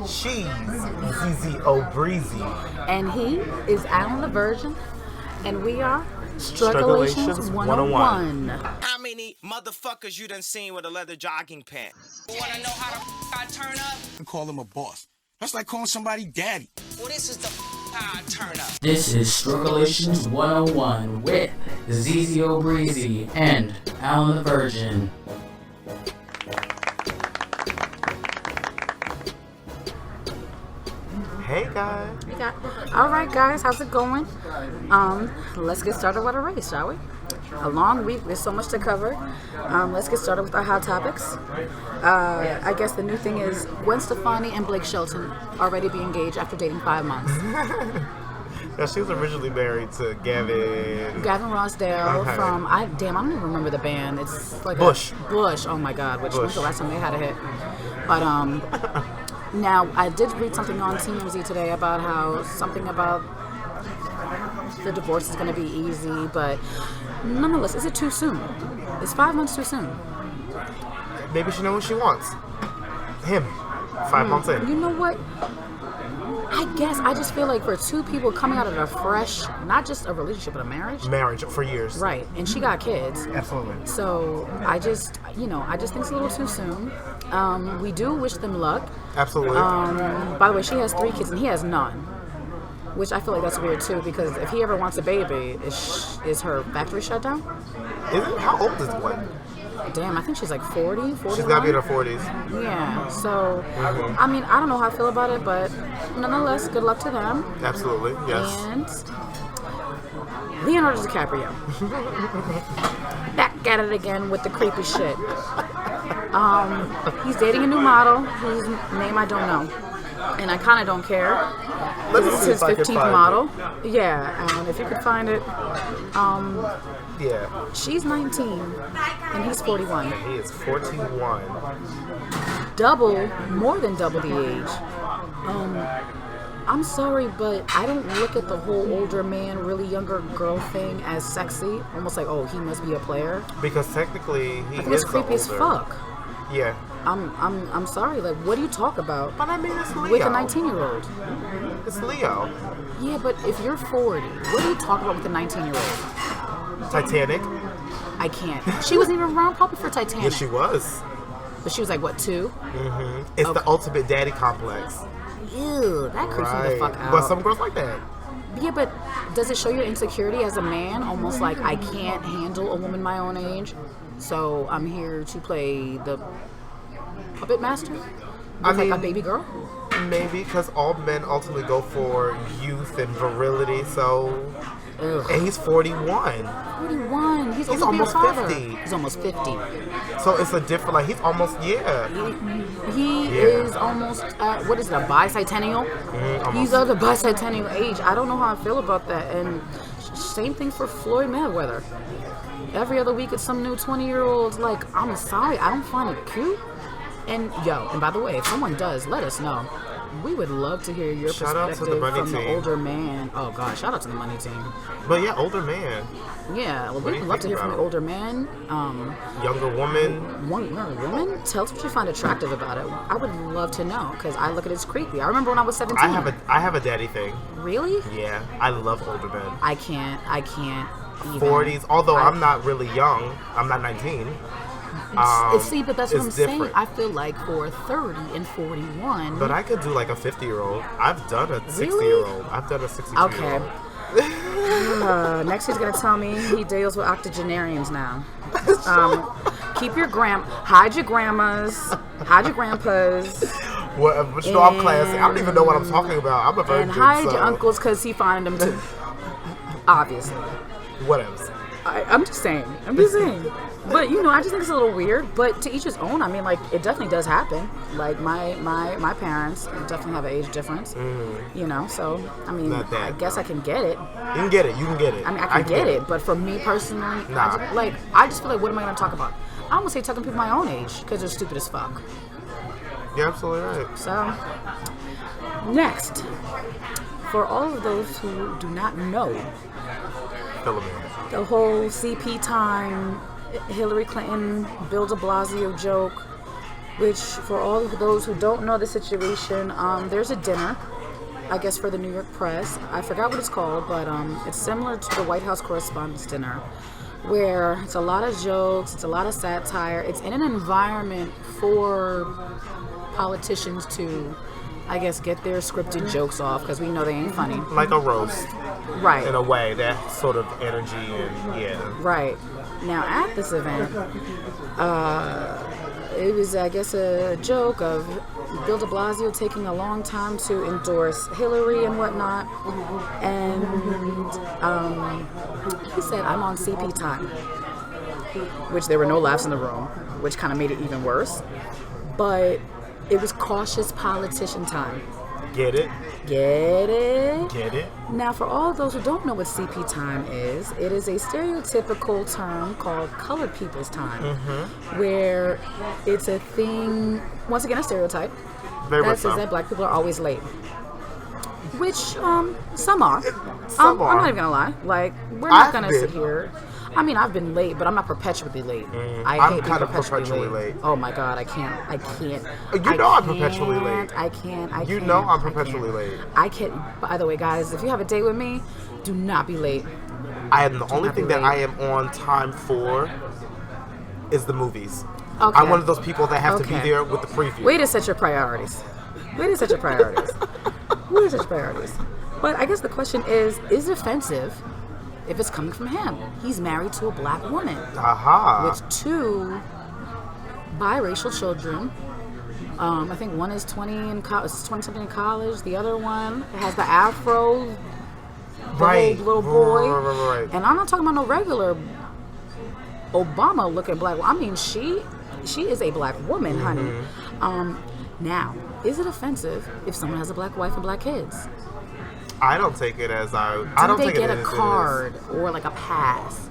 She's Zeezee O, Breezy. And he is Alan the Virgin. And we are Struggulations 101. How many motherfuckers you done seen with a leather jogging pant? You wanna know how the I turn up? I call him a boss. That's like calling somebody daddy. Well, this is the how I turn up. This is Struggulations 101 with Zeezee O, Breezy and Alan the Virgin. Hey guys. All right, guys, how's it going? Let's get started with a race, shall we? A long week. There's so much to cover. Let's get started with our hot topics. I guess the new thing is Gwen Stefani and Blake Shelton already be engaged after dating 5 months. Yeah, she was originally married to Gavin Rossdale from I don't even remember the band. It's like Bush. Bush. Oh my God, which was the last time they had a hit. But now I did read something on TMZ today about how something about the divorce is going to be easy, but nonetheless, is it too soon? Is 5 months too soon? Maybe she knows what she wants. Him. 5 months in. You know what? I guess I just feel like for two people coming out of a fresh, not just a relationship, but a marriage. Marriage for years. Right, and she got kids. Absolutely. So I just think it's a little too soon. We do wish them luck. Absolutely. By the way, she has 3 kids and he has none. Which I feel like that's weird too, because if he ever wants a baby, is her factory shut down? Is it? How old is Gwen? Damn, I think she's like 40, 41. She's got to be in her 40s. Yeah, so, I mean, I don't know how I feel about it, but nonetheless, good luck to them. Absolutely, yes. And Leonardo DiCaprio. Back at it again with the creepy shit. He's dating a new model whose name I don't know. And I kind of don't care. This is his 15th model. Yeah, and if you could find it. Yeah. She's 19 and he's 41. And he is 41. More than double the age. I'm sorry, but I don't look at the whole older man, really younger girl thing as sexy. Almost like, oh, he must be a player. Because technically he is it's creepy as fuck. Yeah. I'm sorry. Like, what do you talk about? But I mean, it's Leo. With a 19-year-old. It's Leo. Yeah, but if you're 40, what do you talk about with a 19-year-old? Titanic. I can't. She wasn't even around probably for Titanic. Yes, she was. But she was like, what, 2? Mm-hmm. It's the ultimate daddy complex. Ew, that creeps me the fuck out. But some girls like that. Yeah, but does it show your insecurity as a man? Almost like, I can't handle a woman my own age, so I'm here to play the puppet master? Like a baby girl? Maybe, because all men ultimately go for youth and virility, so... Ugh. And he's 41. 41. He's almost 50. He's almost 50. So it's a different, like, he's almost, yeah. He is almost, what is it, a bicentennial? He's of the bicentennial age. I don't know how I feel about that. And same thing for Floyd Mayweather. Every other week it's some new 20-year-old. Like, I'm sorry, I don't find it cute. And by the way, if someone does, let us know. We would love to hear your perspective from the older man. Oh God, shout out to the money team. But yeah, older man. Yeah, well, we would love to hear from the older man. Younger woman. Younger woman? Tell us what you find attractive about it. I would love to know, because I look at it as creepy. I remember when I was 17. I have a daddy thing. Really? Yeah, I love older men. I can't even. 40s, although I'm not really young. I'm not 19. See, but that's what I'm different. saying. I feel like for 30 and 41. But I could do like a 50-year-old. I've done a 60-year-old. I've done a 62-year-old. Okay. Next he's going to tell me he deals with octogenarians now. Keep your hide your grandmas, hide your grandpas. But you know, I'm classy. I don't even know what I'm talking about. I'm a virgin. And hide your uncles because he finding them too. Obviously. What else? I'm just saying. But I just think it's a little weird. But to each his own. I mean, like, it definitely does happen. Like my parents definitely have an age difference. So I mean, I guess I can get it. You can get it. I mean, I can get it. But for me personally, nah. I just feel like, what am I going to talk about? I almost say talking to people my own age because they're stupid as fuck. You're absolutely right. So next, for all of those who do not know, the whole CP time, Hillary Clinton, Bill de Blasio joke, which for all of those who don't know the situation, there's a dinner, I guess for the New York press. I forgot what it's called, but it's similar to the White House Correspondents' Dinner, where it's a lot of jokes, it's a lot of satire. It's in an environment for politicians to, I guess, get their scripted jokes off, because we know they ain't funny. Like a roast. Right. In a way, that sort of energy and yeah. Right. Now at this event, it was, I guess, a joke of Bill de Blasio taking a long time to endorse Hillary and whatnot. And he said, I'm on CP time. Which there were no laughs in the room, which kind of made it even worse. But it was cautious politician time. Get it? Get it? Get it? Now, for all those who don't know what CP time is, it is a stereotypical term called colored people's time, where it's a thing, once again, a stereotype, that says that black people are always late. Which, some are. I'm not even gonna lie. Like, we're not gonna sit here. I mean, I've been late, but I'm not perpetually late. I hate being perpetually late. Oh my God, I can't. You know I'm perpetually late. I can't. You know I'm perpetually late. I can't. By the way, guys, if you have a date with me, do not be late. I am the only thing that I am on time for is the movies. Okay. I'm one of those people that have to be there with the preview. Way to set your priorities. But I guess the question is it offensive if it's coming from him? He's married to a black woman with 2 biracial children. I think one is 20 something in college. The other one has the afro, little boy. Right. And I'm not talking about no regular Obama-looking black woman. I mean, she is a black woman, honey. Now, is it offensive if someone has a black wife and black kids? I don't take it as Do they get a card or like a pass?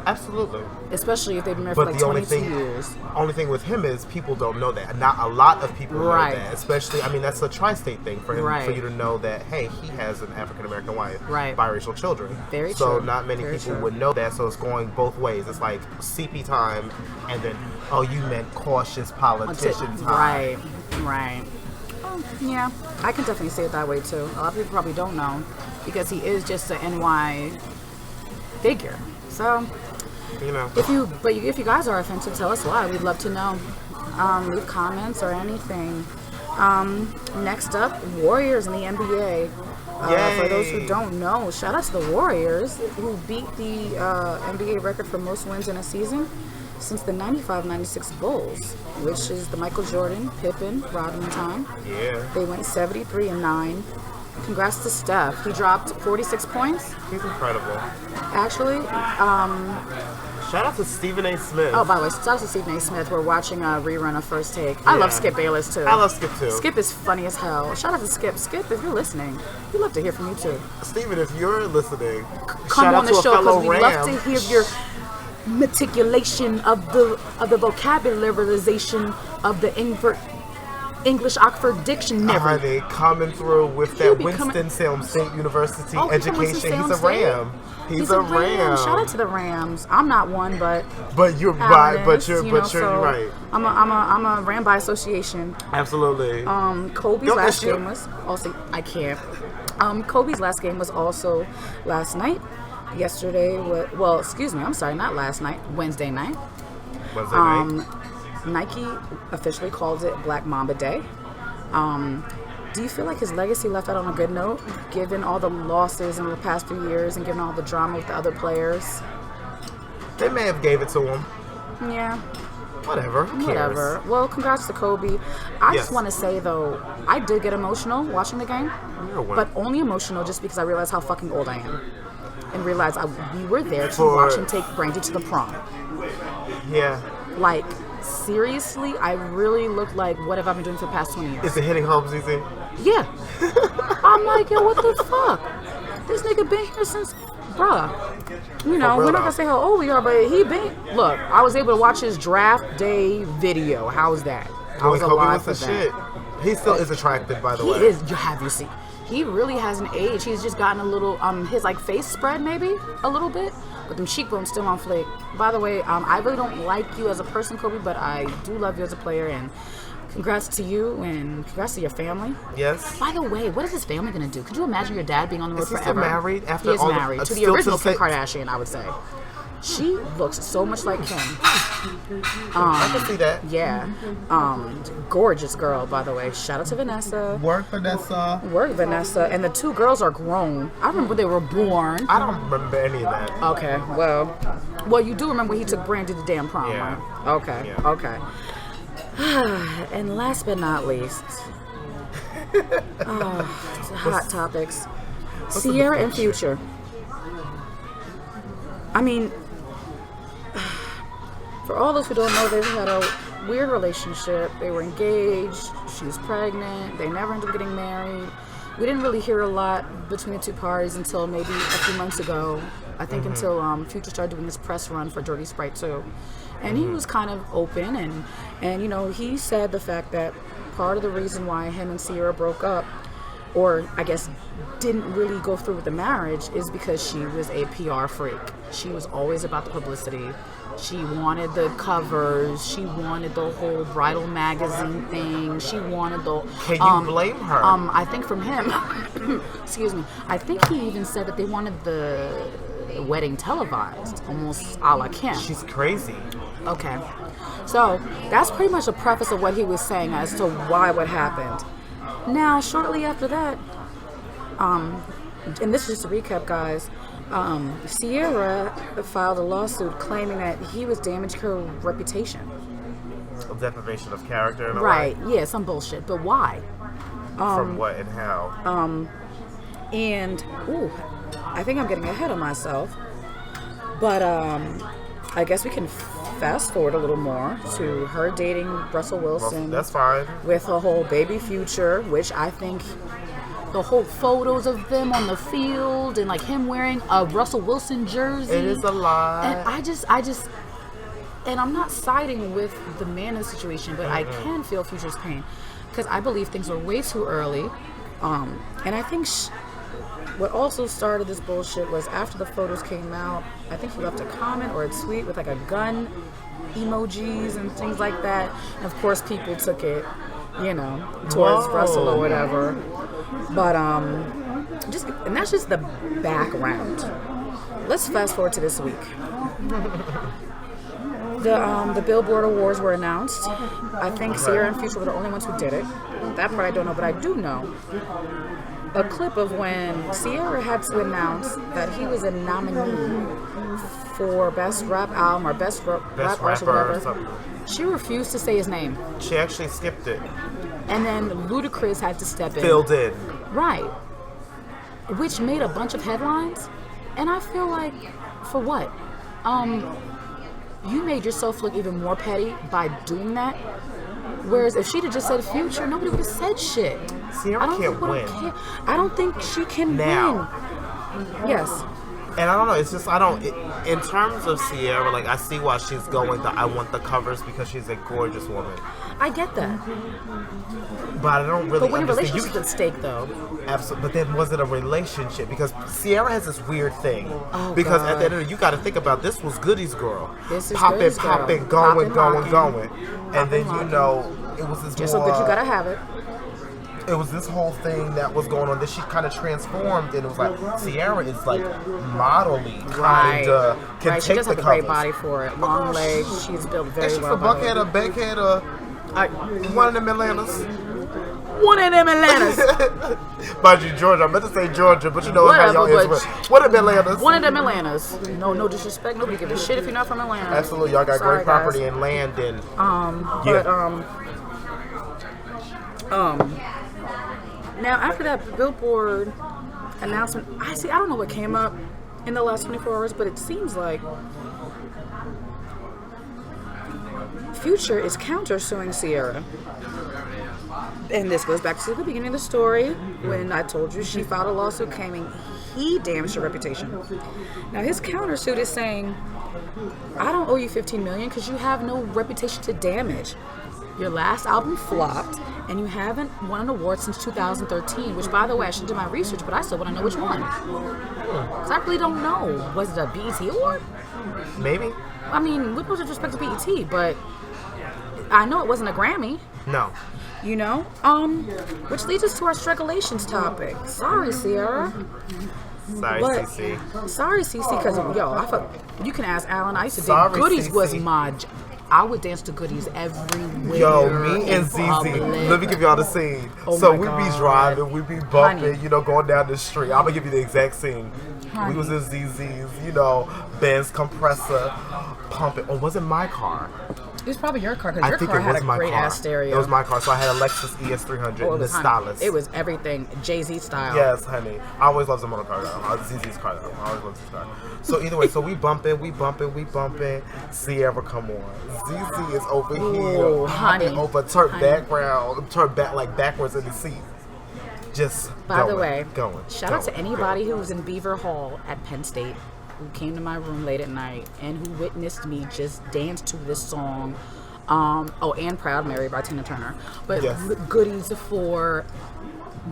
Absolutely. Especially if they've been married for like 22 years. Only thing with him is people don't know that. Not a lot of people know that. Especially, I mean, that's a tri-state thing for him, for you to know that, hey, he has an African-American wife, biracial children. Very true. So not many people would know that, so it's going both ways. It's like CP time, and then, oh, you meant cautious politician time. Right. Yeah, I can definitely say it that way too. A lot of people probably don't know because he is just an NY figure. So, you know, if you guys are offended, tell us why. We'd love to know. Leave comments or anything. Next up, Warriors in the NBA. For those who don't know, shout out to the Warriors who beat the NBA record for most wins in a season since the 95-96 Bulls, which is the Michael Jordan, Pippen, Rodman time. Yeah. They went 73-9. Congrats to Steph. He dropped 46 points. He's incredible. Actually, shout out to Stephen A. Smith. Oh, by the way, shout out to Stephen A. Smith. We're watching a rerun of First Take. I love Skip Bayless too. I love Skip too. Skip is funny as hell. Shout out to Skip. Skip, if you're listening, we'd love to hear from you too. Stephen, if you're listening, come on the show because we love to hear your meticulation of the vocabularization of the English Oxford Dictionary. Are they coming through with that Winston-Salem State University education? He's a Ram. He's a Ram. Shout out to the Rams. I'm not one, but you're right. But you're right. I'm a Ram by association. Absolutely. Kobe's last game was also Kobe's last game was also last night. Yesterday not last night, Wednesday night. Nike officially calls it Black Mamba Day. Do you feel like his legacy left out on a good note, given all the losses in the past few years and given all the drama with the other players? They may have gave it to him. Yeah. Whatever. Who cares? Well, congrats to Kobe. I just want to say, though, I did get emotional watching the game, but only emotional just because I realized how fucking old I am. And realized we were there to watch him take Brandy to the prom. Yeah. Like, seriously, I really look like, what have I been doing for the past 20 years? Is it hitting home, Zeezee? Yeah. I'm like, yo, what the fuck? This nigga been here since, bruh. You know, we're not gonna say how old we are, but he been. Look, I was able to watch his draft day video. How's that? I was alive for that. Shit. He still is attractive, by the way. He is. Have you seen? He really hasn't aged. He's just gotten a little, his like face spread maybe a little bit, but them cheekbones still on flake. By the way, I really don't like you as a person, Kobe, but I do love you as a player, and congrats to you and congrats to your family. Yes. By the way, what is his family going to do? Could you imagine your dad being on the road forever? Is he still married? After he is all married to the original Kim Kardashian, I would say. She looks so much like Kim. I can see that. Yeah. Gorgeous girl, by the way. Shout out to Vanessa. Work, Vanessa. Work, Vanessa. And the two girls are grown. I remember they were born. I don't remember any of that. Okay, well, you do remember he took Brandy to the damn prom, yeah. right? Okay, yeah. Okay. And last but not least, hot topics. Ciara and Future. I mean, for all those who don't know, they've had a weird relationship. They were engaged. She was pregnant. They never ended up getting married. We didn't really hear a lot between the two parties until maybe a few months ago. I think until Future started doing this press run for Dirty Sprite 2. And he was kind of open and you know, he said the fact that part of the reason why him and Ciara broke up, or I guess didn't really go through with the marriage, is because she was a PR freak. She was always about the publicity. She wanted the covers. She wanted the whole bridal magazine thing. She wanted the... Can you blame her? I think from him, excuse me, I think he even said that they wanted the wedding televised, almost a la Kim. She's crazy. Okay. So that's pretty much a preface of what he was saying as to why what happened. Now, shortly after that, and this is just a recap, guys, Ciara filed a lawsuit claiming that he was damaging her reputation. Defamation of character and right, yeah, some bullshit. But why? From what and how? And, ooh, I think I'm getting ahead of myself. But I guess we can fast forward a little more to her dating Russell Wilson. Well, that's fine. With a whole baby Future, which I think the whole photos of them on the field and like him wearing a Russell Wilson jersey. It is a lot. And I just, and I'm not siding with the man in the situation, but I can feel Future's pain because I believe things were way too early. And I think what also started this bullshit was after the photos came out, I think he left a comment or a tweet with like a gun emojis and things like that. And of course people took it, you know, towards Russell or whatever. But and that's just the background. Let's fast forward to this week. The Billboard Awards were announced. I think Ciara and Future were the only ones who did it. That part I don't know, but I do know a clip of when Ciara had to announce that he was a nominee for Best Rap Album or Best Rap Artist or whatever. She refused to say his name. She actually skipped it. And then Ludacris had to step in. Filled in. Right. Which made a bunch of headlines. And I feel like, for what? You made yourself look even more petty by doing that. Whereas if she'd have just said Future, nobody would have said shit. Ciara can't win. I don't think she can now. Win. Yes. And I don't know, it's just, in terms of Ciara, like, I see why she's going I want the covers because she's a gorgeous woman. I get that. But I don't really But when a relationship's at stake, though. Absolutely. But then was it a relationship? Because Ciara has this weird thing. Oh, because God. at the end of it, you got to think about this was Goody's girl. This is popping, Goody's girl. going. And then, you know, it was this just so that you got to have it. It was this whole thing that was going on that she kind of transformed, and it was like Ciara is like modelly, kind of can right. take She does the have a covers. great body for it, long legs. She's built very She's well. a buckhead, a bankhead, one of them Atlantas. One of them Atlantas. Mind you, Georgia. I meant to say Georgia, but you know how y'all is. One of them Atlantas. One of them Atlantas. No disrespect. Nobody give a shit if you're not from Atlanta. Absolutely, y'all got Sorry, great property guys. and land and now after that Billboard announcement, I don't know what came up in the last 24 hours, but it seems like Future is countersuing Ciara. And this goes back to the beginning of the story when I told you she filed a lawsuit claiming he damaged her reputation. Now his countersuit is saying, I don't owe you $15 million because you have no reputation to damage. Your last album flopped, and you haven't won an award since 2013, which, by the way, I should do my research, but I still want to know which one. Because I really don't know. Was it a BET award? Maybe. I mean, with no disrespect to BET, but I know it wasn't a Grammy. No. You know? Which leads us to our strangulations topic. Sorry, Ciara. Sorry, Cece. Sorry, Cece, because, yo, I thought, you can ask Alan. I used to Sorry, think Goodies Cece. was my... I would dance to Goodies everywhere. Yo, me and Zeezee, let me give y'all the scene. So we be driving, we be bumping, Honey. you know, going down the street. I'm gonna give you the exact scene. Honey. We was in Zeezee's, you know, Benz compressor, pumping. Oh, was it my car? It was probably your car, because your I think car it had was a my great car. ass stereo. It was my car, so I had a Lexus ES300 and the stylus. It was everything Jay-Z style. Yes, honey. I always loved the motor car though. Zeezee's car though. I always loved his car. So either way, so we bumping. Ciara come on. Zeezee is over here, hopping over, turn back like backwards in the seat. Just By going, the way, going. shout out to anybody who was in Beaver Hall at Penn State, who came to my room late at night and who witnessed me just dance to this song. And Proud Mary by Tina Turner. But yes. Goodies for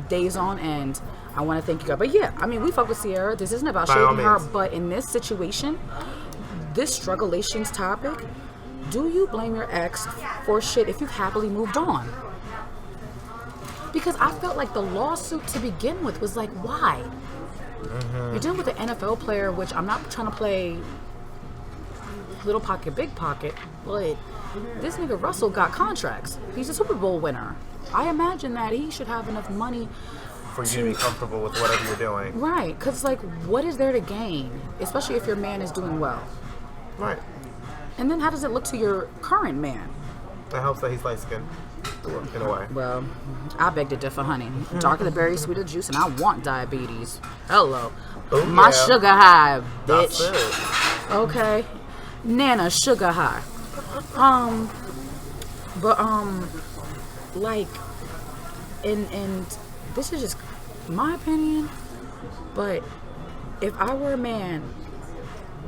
days on end. I want to thank you guys. But yeah, I mean, we fuck with Ciara. This isn't about shading her, but in this situation, this strugulations topic, do you blame your ex for shit if you've happily moved on? Because I felt like the lawsuit to begin with was like, why? Mm-hmm. You're dealing with an NFL player, which I'm not trying to play little pocket, big pocket, but this nigga Russell got contracts. He's a Super Bowl winner. I imagine that he should have enough money for you to be comfortable with whatever you're doing. Right, because like, what is there to gain? Especially if your man is doing well. Right. And then how does it look to your current man? It helps that he's light skinned. In a way. Well, I beg to differ, honey. Darker the berry, sweeter the juice, and I want diabetes. Hello. Ooh, my sugar high, bitch. That's it. Okay. Nana, sugar high. Like, and this is just my opinion, but if I were a man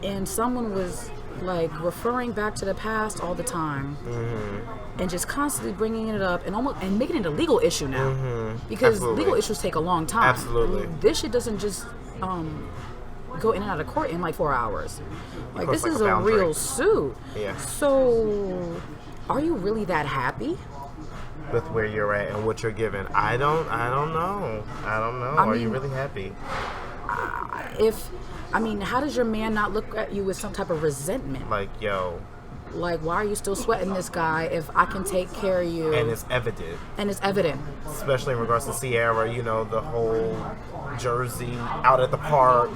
and someone was like referring back to the past all the time, and just constantly bringing it up and making it a legal issue now, because Absolutely. legal issues take a long time. Absolutely. This shit doesn't just go in and out of court in like 4 hours. Like, this is a real suit. Yeah. So, are you really that happy with where you're at and what you're given? I don't know. Are you really happy? How does your man not look at you with some type of resentment? Like, yo. Like, why are you still sweating this guy if I can take care of you? And it's evident. Especially in regards to Ciara, you know, the whole Jersey, out at the park,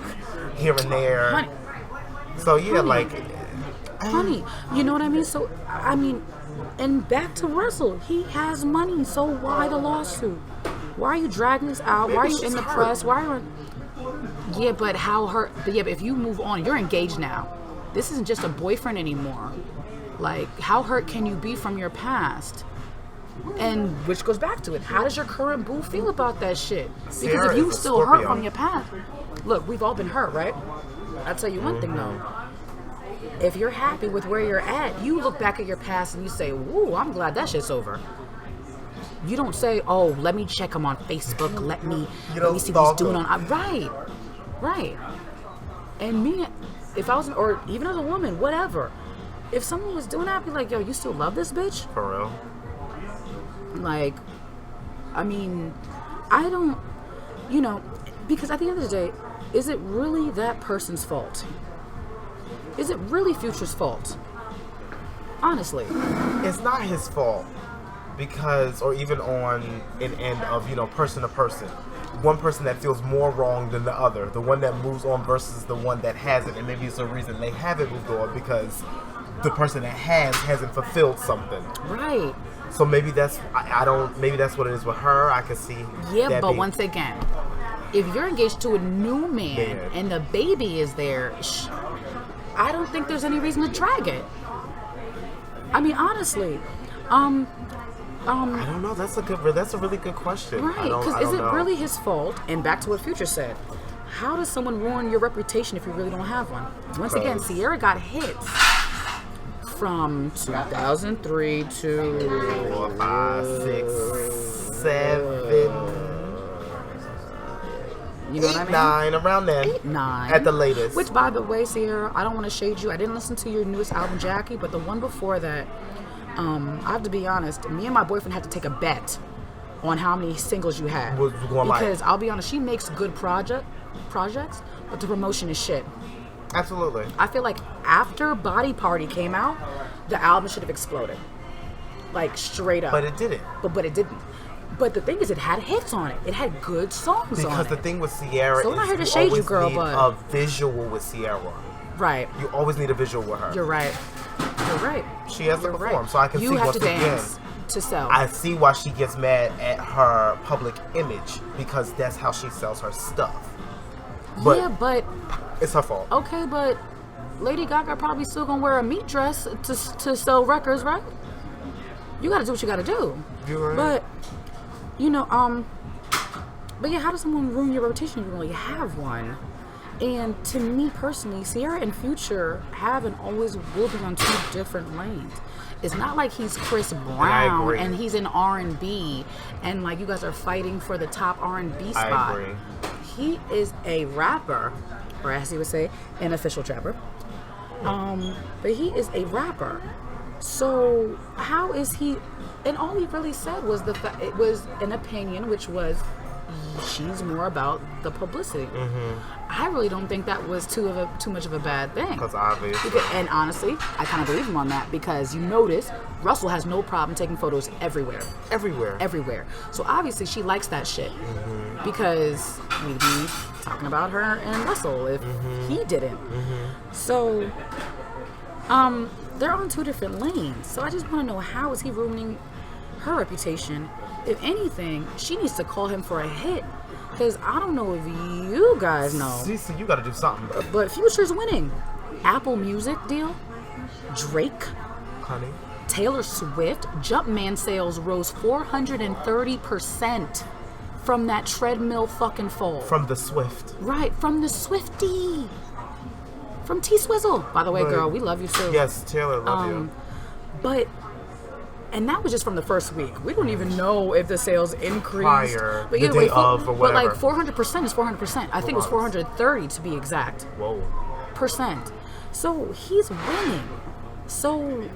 here and there. Honey. So, yeah, honey, you know what I mean? So, and back to Russell. He has money, so why the lawsuit? Why are you dragging this out? Maybe why are you in the press? Why are you... Yeah, but how hurt... But yeah, but if you move on, you're engaged now. This isn't just a boyfriend anymore. Like, how hurt can you be from your past? And which goes back to it. How does your current boo feel about that shit? Because if you still hurt from your past... Look, we've all been hurt, right? I'll tell you one thing, though. If you're happy with where you're at, you look back at your past and you say, "Woo, I'm glad that shit's over." You don't say, "Oh, let me check him on Facebook. Let me see what he's doing on." Right. And me, if I was, or even as a woman, whatever. If someone was doing that, I'd be like, "Yo, you still love this bitch?" For real. Like, I don't, because at the end of the day, is it really that person's fault? Is it really Future's fault? Honestly. It's not his fault. Because, or even on an end of, person to person. One person that feels more wrong than the other. The one that moves on versus the one that hasn't. And maybe it's a reason they haven't moved on because the person that hasn't fulfilled something. Right. So maybe that's, maybe that's what it is with her. I could see. Yeah, but once again, if you're engaged to a new man and the baby is there, I don't think there's any reason to drag it. Honestly. I don't know. That's a really good question. Right, because is it really his fault? And back to what Future said, how does someone ruin your reputation if you really don't have one? Once again, Ciara got hits from 2003 to 4, 5, 6, 7. You know 8, what I mean? 9, around then. 8, 9. At the latest. Which, by the way, Ciara, I don't want to shade you. I didn't listen to your newest album, Jackie, but the one before that, I have to be honest. Me and my boyfriend had to take a bet on how many singles you had. Because I'll be honest, she makes good projects, but the promotion is shit. Absolutely. I feel like after Body Party came out, the album should have exploded. Like, straight up. But it didn't. But it didn't. But the thing is, it had hits on it. It had good songs on it. Because the thing with Ciara so I'm not here to is shade you you, girl, need but a visual with Ciara. Right. You always need a visual with her. You're right. You're right. She has to You're perform, right. so I can you see have once to dance again. To sell. I see why she gets mad at her public image, because that's how she sells her stuff. But yeah, but it's her fault. Okay, but Lady Gaga probably still gonna wear a meat dress to sell records, right? You gotta do what you gotta do. You're right. But but yeah, how does someone ruin your rotation if you really have one? And to me personally, Ciara and Future have and always will be on two different lanes. It's not like he's Chris Brown and he's in R&B and like you guys are fighting for the top R&B spot. I agree. He is a rapper, or as he would say, an official trapper. But he is a rapper. So how is he? And all he really said was it was an opinion, which was she's more about the publicity. I really don't think that was too much of a bad thing. Because obviously. And honestly, I kind of believe him on that because you notice Russell has no problem taking photos everywhere. Everywhere. So obviously she likes that shit because we'd be talking about her and Russell if he didn't. So, they're on two different lanes. So I just want to know, how is he ruining her reputation? If anything, she needs to call him for a hit. Because I don't know if you guys know. Zeezee, you gotta do something. But Future's winning. Apple Music deal. Drake. Honey. Taylor Swift. Jumpman sales rose 430% from that treadmill fucking fall. From the Swift. Right, from the Swiftie. From T-Swizzle. By the way, girl, we love you too. Yes, Taylor, love you. And that was just from the first week. We don't even know if the sales increased. Prior, but the day of, or but whatever. like 400% is 400%. I think it was 430 to be exact. Whoa. Percent. So he's winning. So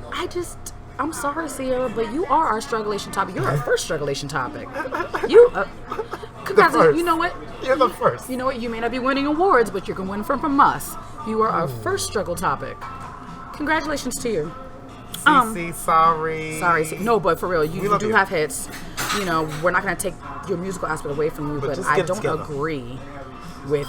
I'm sorry, Ciara, but you are our strugglation topic. You're our first strugglation topic. Congrats. You know what? You're the first. You know what? You may not be winning awards, but you can win from us. You are our first struggle topic. Congratulations to you. Zeezee, sorry. No, but for real, you do have hits. You know, we're not going to take your musical aspect away from you, but I don't agree with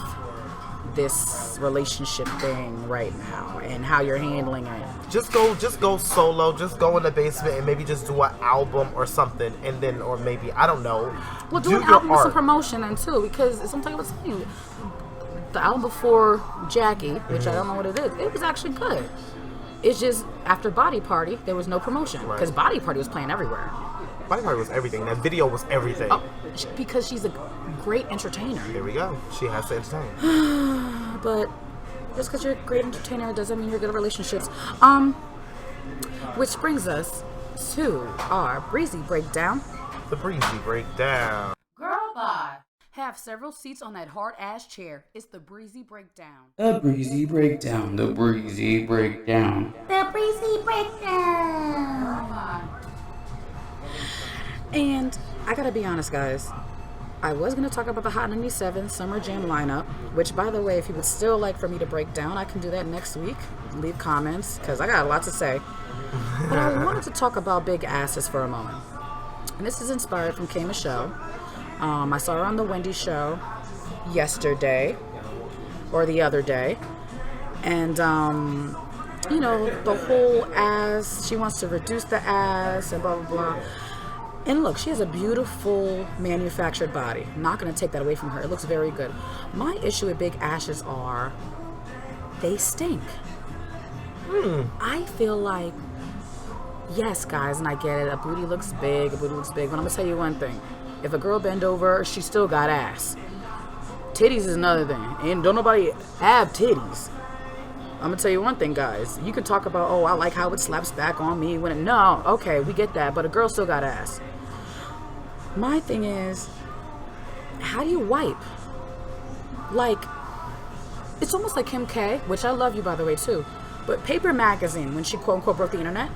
this relationship thing right now and how you're handling it. Just go solo. Just go in the basement and maybe just do an album or something, and then, or maybe, I don't know. Well, do an album with some promotion and too, because something I was saying, the album before Jackie, which I don't know what it is, it was actually good. It's just after Body Party, there was no promotion because Body Party was playing everywhere. Body Party was everything. That video was everything. Oh, because she's a great entertainer. There we go. She has to entertain. But just because you're a great entertainer doesn't mean you're good at relationships. Which brings us to our Breezy breakdown. The Breezy breakdown. Girl, bye. Have several seats on that hard ass chair. It's the Breezy breakdown. The Breezy breakdown. The Breezy breakdown. The Breezy breakdown. And I gotta be honest, guys. I was gonna talk about the Hot 97 Summer Jam lineup, which, by the way, if you would still like for me to break down, I can do that next week. Leave comments, because I got a lot to say. But I wanted to talk about big asses for a moment. And this is inspired from K Michelle. I saw her on the Wendy show yesterday, or the other day. And, you know, the whole ass, she wants to reduce the ass and blah, blah, blah. And look, she has a beautiful manufactured body. I'm not going to take that away from her. It looks very good. My issue with big asses are they stink. I feel like, yes, guys, and I get it. A booty looks big. But I'm going to tell you one thing. If a girl bend over, she still got ass. Titties is another thing. And don't nobody have titties. I'm going to tell you one thing, guys. You can talk about, oh, I like how it slaps back on me. No, okay, we get that. But a girl still got ass. My thing is, how do you wipe? Like, it's almost like Kim K, which I love you, by the way, too. But Paper Magazine, when she quote-unquote broke the internet,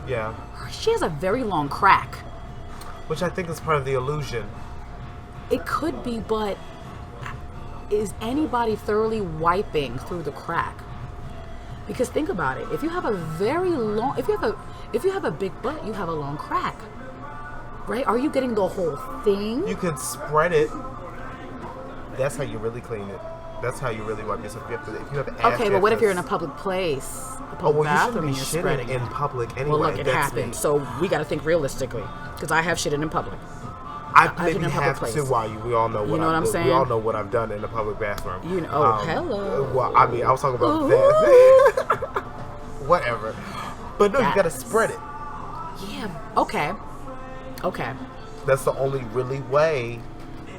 yeah, her she has a very long crack. Which I think is part of the illusion. It could be, but is anybody thoroughly wiping through the crack? Because think about it. If you have a very long, if you have a big butt, you have a long crack, right? Are you getting the whole thing? You could spread it. That's how you really clean it. That's how you really wipe yourself. If you have ass, Okay, but what if you're in a public place, a public bathroom, and you you're shouldn't be spreading shitting in it? public anyway. Well, look, it That's happened. me. So we got to think realistically, because I have shitted in public. I I've maybe been in a public have place. to. While we all know what You know what I'm saying? We all know what I've done in the public bathroom. You know, hello. Well, I mean, I was talking about Ooh. that. Whatever. But no, you gotta spread it. Yeah. Okay. That's the only really way.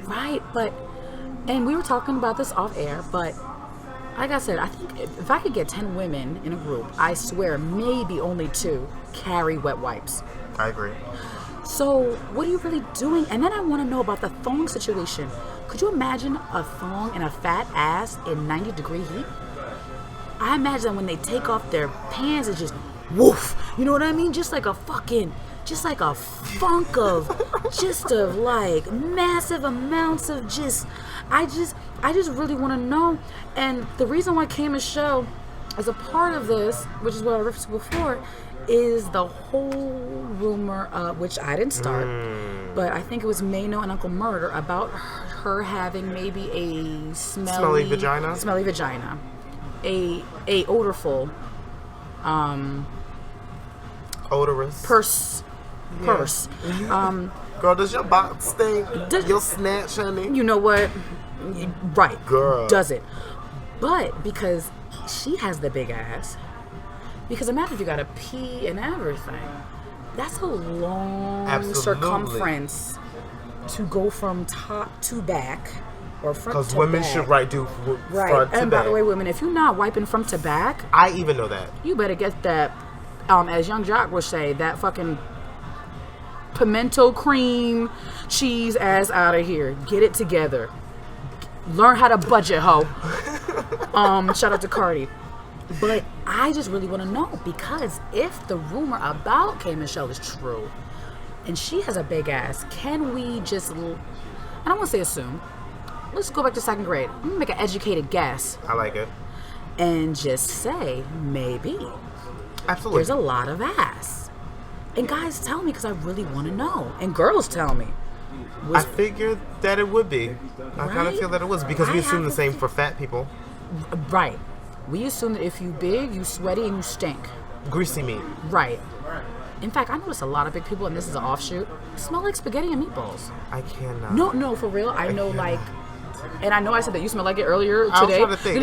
Right, but and we were talking about this off air, but like I said, I think if I could get 10 women in a group, I swear maybe only 2 carry wet wipes. I agree. So what are you really doing? And then I want to know about the thong situation. Could you imagine a thong and a fat ass in 90-degree heat? I imagine when they take off their pants, it's just woof. You know what I mean? Just like a funk of like massive amounts of just. I just really want to know. And the reason why Cam and Show is a part of this, which is what I referenced to before, is the whole rumor, which I didn't start, but I think it was Mano and Uncle Murder, about her having maybe a smelly vagina, a odorful, odorous purse. Girl, does your box stink? Your snatch, honey? You know what? Right, girl, does it? But because she has the big ass. Because imagine if you got to pee and everything. That's a long circumference to go from top to back or front to back. Because women should do front to back. And by the way, women, if you're not wiping front to back, I even know that. You better get that, as Young Jock would say, that fucking pimento cream cheese ass out of here. Get it together. Learn how to budget, ho. Shout out to Cardi. But I just really want to know, because if the rumor about K. Michelle is true and she has a big ass, can we just, I don't want to say assume, let's go back to 2nd grade. I'm going to make an educated guess. I like it. And just say, maybe. Absolutely. There's a lot of ass. And guys tell me, because I really want to know. And girls tell me. I figured that it would be. I kind of Right? feel that it was, because we assume the same for fat people. Right. We assume that if you big, you sweaty, and you stink. Greasy meat. Right. In fact, I notice a lot of big people, and this is an offshoot, smell like spaghetti and meatballs. I cannot. No, for real. I know, like, and I know I said that you smell like it earlier I was today. trying to think.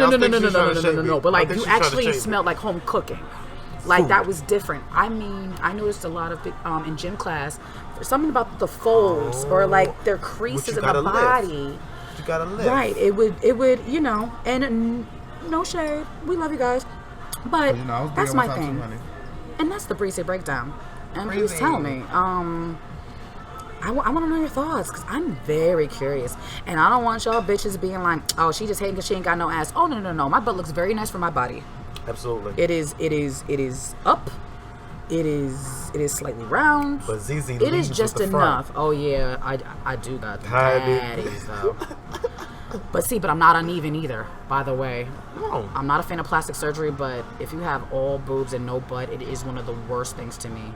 No. But I like, think you she's trying to actually shade me. smelled like home cooking. Like, Food. that was different. I mean, I noticed a lot of in gym class, something about the folds or like their creases in the body. You gotta lift. Right. It would, you know, and no shade. We love you guys. But that's my thing. And that's the Breezy breakdown. And please tell me. I want to know your thoughts, because I'm very curious. And I don't want y'all bitches being like, oh, she just hating because she ain't got no ass. Oh, no. My butt looks very nice for my body. Absolutely. It is up. It is slightly round. But Zeezee it is leads just with the enough. front. Oh yeah, I do got the Tiny. patties though. But I'm not uneven either, by the way. No. I'm not a fan of plastic surgery, but if you have all boobs and no butt, it is one of the worst things to me.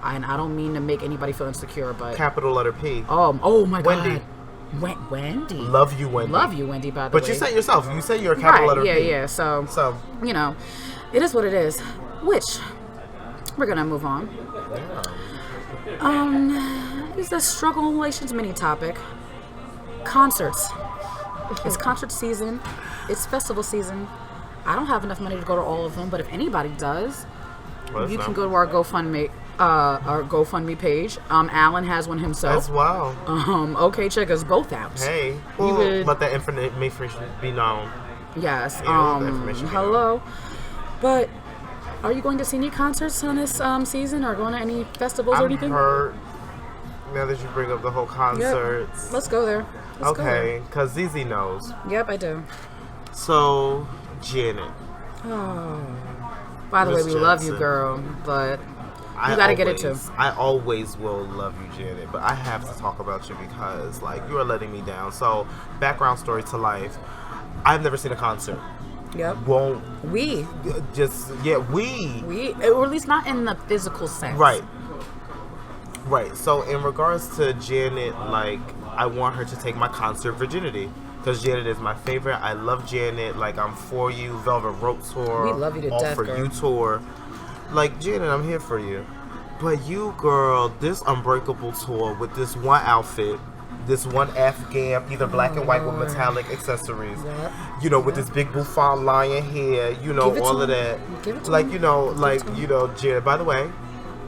And I don't mean to make anybody feel insecure, but Capital letter P. oh my Wendy. God. Wendy. Love you, Wendy. Love you, Wendy, by the way. But you said yourself. You say you're a capital letter P. Yeah. So, So, you know, it is what it is. Which, we're going to move on. It's the struggle relations mini topic. Concerts. It's concert season. It's festival season. I don't have enough money to go to all of them, but if anybody does, you can go to our GoFundMe page. Alan has one himself. as well. Okay, check us both out. Hey, well, let that information be known. Yes. Yeah, let that information be hello. But are you going to see any concerts on this season, or going to any festivals or anything? I've heard, now that you bring up the whole concerts. Yep. Let's go there. Okay, because Zeezee knows. Yep, I do. So, Janet. Oh. By the way, Miss we love you, Jackson. girl, but You gotta get it too. I always will love you, Janet, but I have to talk about you because, like, you are letting me down. So, background story to life. I've never seen a concert. Yep. Won't. We, or at least not in the physical sense. Right. So, in regards to Janet, like, I want her to take my concert virginity. Because Janet is my favorite. I love Janet. Like, I'm for you. Velvet Rope tour. We love you to All death, for girl. you tour. Like, Janet, I'm here for you. But you, girl, this Unbreakable tour with this one outfit, this one Afghan, either black and white with metallic accessories, Yep. you know, with this big bouffant lion hair, you know, Give it all to of him. that. Give it to like, him. you know, Janet. By the way,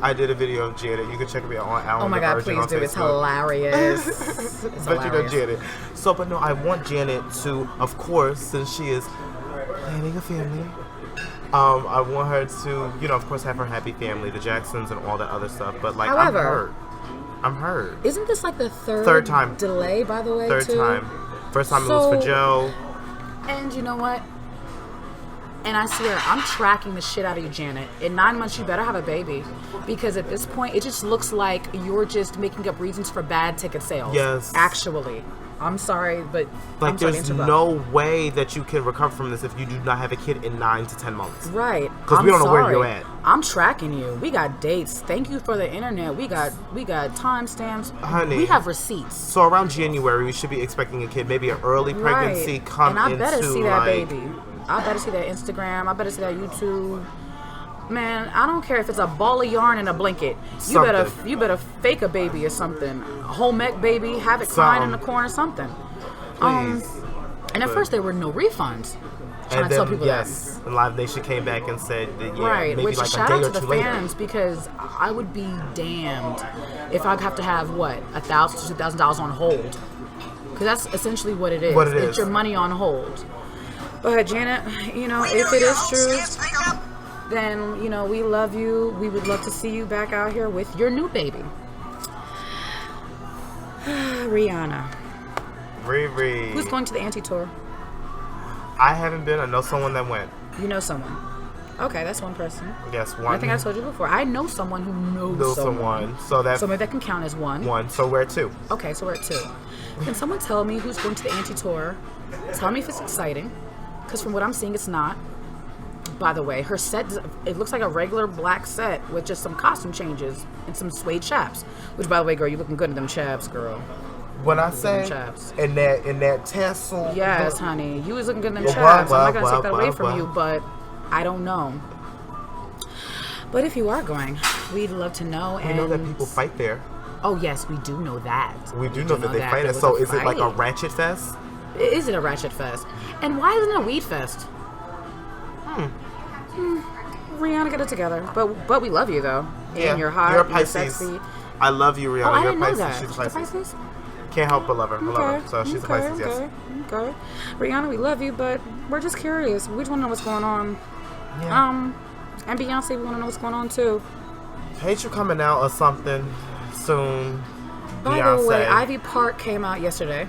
I did a video of Janet. You can check me out on Alan Oh my the God, Virgin please on do. It's Facebook. hilarious. It's But hilarious. you know Janet. So, but no, I want Janet to, of course, since she is planning a family, I want her to, you know, of course, have her happy family, the Jacksons and all that other stuff. But like, However, I'm hurt. Isn't this like the Third time. delay, by the way? Third too? time. First time it was for So- Joe. And you know what? And I swear, I'm tracking the shit out of you, Janet. In 9 months, you better have a baby. Because at this point, it just looks like you're just making up reasons for bad ticket sales. Yes. Actually. I'm sorry, but Like, I'm sorry to there's interrupt. no way that you can recover from this if you do not have a kid in 9 to 10 months. Right. 'Cause we I'm don't know where sorry. you're at. I'm tracking you. We got dates. Thank you for the internet. We got timestamps. Honey. We have receipts. So around January, we should be expecting a kid, maybe an early pregnancy Right. come and I into, better see that like, baby. I better see that Instagram. I better see that YouTube. Man, I don't care if it's a ball of yarn and a blanket. You better fake a baby or something. A home ec baby, have it crying in the corner, something. please. And at first there were no refunds. Trying And to tell then, people yes, and Live Nation came back and said that, yeah, right, maybe which like a shout day out or to the two later. fans because I would be damned if I'd have to have what $1,000 to $2,000 on hold, because that's essentially what it is. What it It's is. your money on hold. But Janet, you know, if it is true, then you know we love you. We would love to see you back out here with your new baby, Rihanna. Riri. Who's going to the anti-tour? I haven't been. I know someone that went. You know someone. Okay, that's one person. Yes, one. I think I told you before. I know someone who knows know someone. someone. So that's So maybe that can count as one. one. So we're two. Okay, so we're at 2. Can someone tell me who's going to the anti-tour? Tell me if it's exciting. Because from what I'm seeing, it's not. By the way, her set, it looks like a regular black set with just some costume changes and some suede chaps. Which, by the way, girl, you looking good in them chaps, girl. When I say chaps. in that tassel. Yes, honey. You was looking good in them Well, chaps. well, I'm not going to take that well, away from well. you, but I don't know. But if you are going, we'd love to know. We know that people fight there. Oh, yes, we do know that. We do know that they fight There it. was So a is it like a fight. ratchet fest? Is it a ratchet fest? And why isn't it a weed fest? Rihanna, get it together. But we love you though. Yeah, And you're hot. you're a You're Pisces. sexy. I love you, Rihanna. Oh, I You're a didn't know Pisces. that. She's a She's a Pisces. Pisces? Can't help but love her. I love her. So she's a Pisces, yes. Okay. Rihanna, we love you, but we're just curious. We just want to know what's going on. Yeah. And Beyonce, we want to know what's going on too. Hate You coming out or something soon. By Beyonce. the way, Ivy Park came out yesterday.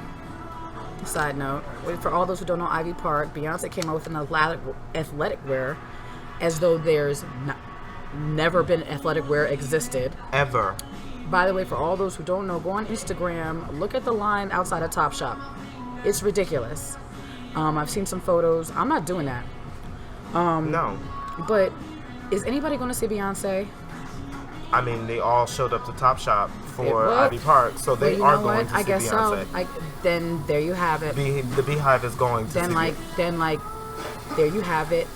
Side note, for all those who don't know Ivy Park, Beyonce came out with an athletic wear as though there's never been athletic wear existed. Ever. By the way, for all those who don't know, go on Instagram, look at the line outside of Topshop. It's ridiculous. I've seen some photos. I'm not doing that. No. But is anybody going to see Beyonce? I mean, they all showed up to Topshop for Well, Ivy Park, so they Well, you are know going what? to I see guess Beyonce. so. Then there you have it. The Beehive is going to see There you have it.